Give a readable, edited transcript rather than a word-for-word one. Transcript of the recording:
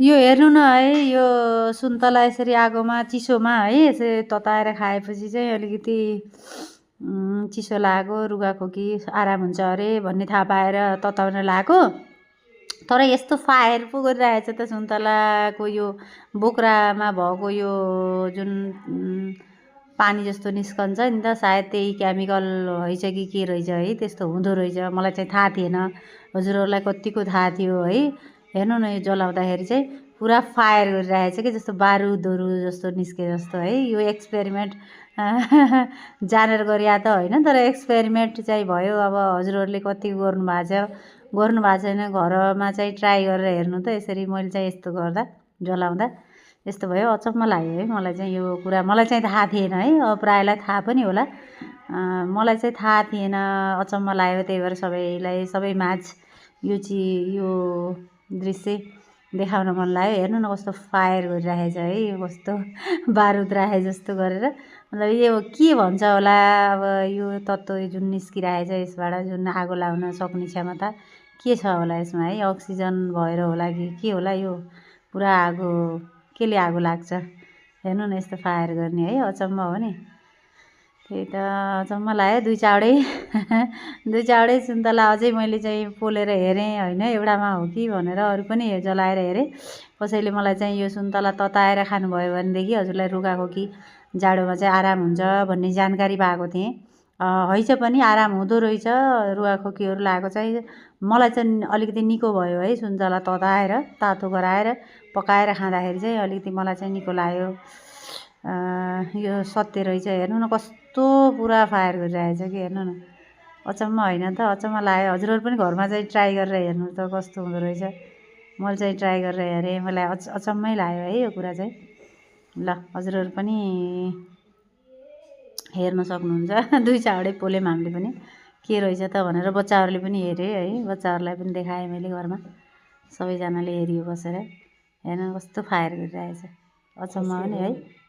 यो हेर्नु न है, यो सुन्तला यसरी आगोमा चिसोमा है यसरी तताएर खाएपछि चाहिँ अलिकति चिसो लाग्यो, रुगाखोकी आराम हुन्छ अरे भन्ने थाहा पाएर तताउन लगाएको। तर यस्तो फायर पो गरिरहेछ त सुन्तलाको यो बोक्रामा भएको यो जुन पानी जस्तो निस्कन्छ नि त, सायद त्यही केमिकल रहेछ कि के रहेछ है, त्यस्तो हुँदो रहेछ। मलाई चाहिँ थाहा थिएन, हजुरहरूलाई कतिको थाहा थियो है। हेर्नु न, यो जलाउँदाखेरि चाहिँ पुरा फायर गरिरहेछ कि जस्तो बारुदहरू जस्तो निस्के जस्तो है। यो एक्सपेरिमेन्ट जानेर गरिया त होइन, तर एक्सपेरिमेन्ट चाहिँ भयो। अब हजुरहरूले कति गर्नुभएको छैन, घरमा चाहिँ ट्राई गरेर हेर्नु त। यसरी मैले चाहिँ यस्तो गर्दा जलाउँदा यस्तो भयो, अचम्म लाग्यो है मलाई चाहिँ यो कुरा। मलाई चाहिँ थाहा थिएन है, अब प्रायःलाई थाहा पनि होला, मलाई चाहिँ थाहा थिएन, अचम्म लाग्यो। त्यही भएर सबैलाई सबैमाझ यो दृश्य देखाउन मन लाग्यो। हेर्नु न कस्तो फायर गरिरहेछ है, यो कस्तो बारुद राखे जस्तो गरेर। मतलब यो के भन्छ होला, अब यो तत्त्व जुन निस्किरहेछ यसबाट, जुन आगो लाउन सक्ने क्षमता के छ होला यसमा है, अक्सिजन भएर होला कि के होला। यो पुरा आगो केले आगो लाग्छ, हेर्नु न यस्तो फायर गर्ने है, अचम्म हो नि। त्यही त अचम्म लाग्यो। दुई चावडै सुन्तला अझै मैले चाहिँ पोलेर हेरेँ होइन, एउटामा हो कि भनेर अरू पनि जलाएर हेरेँ। कसैले मलाई चाहिँ यो सुन्तला तताएर खानुभयो भनेदेखि हजुरलाई रुगाखोकी जाडोमा चाहिँ आराम हुन्छ भन्ने जानकारी पाएको थिएँ। हैछ पनि आराम हुँदो रहेछ, रुगाखोकीहरू लागेको चाहिँ मलाई चाहिँ अलिकति निको भयो है। सुन्तला तताएर तातो गराएर पकाएर खाँदाखेरि चाहिँ अलिकति मलाई चाहिँ निको लाग्यो। यो सत्य रहेछ। हेर्नु न कस्तो पुरा फायर गरिरहेछ कि, हेर्नु न अचम्म होइन त, अचम्म लाग्यो। हजुरहरू पनि घरमा चाहिँ ट्राई गरेर हेर्नु त कस्तो हुँदो रहेछ। मैले चाहिँ ट्राई गरेर हेरेँ, मलाई अचम्मै लाग्यो है यो कुरा चाहिँ। ल हजुरहरू पनि हेर्न सक्नुहुन्छ। दुई चावडै पोल्यौँ हामीले पनि, के रहेछ त भनेर। बच्चाहरूले पनि हेरे है, बच्चाहरूलाई पनि देखाएँ मैले घरमा, सबैजनाले हेरियो बसेर। हेर्नु कस्तो फायर गरिरहेछ, अचम्म हो नि है।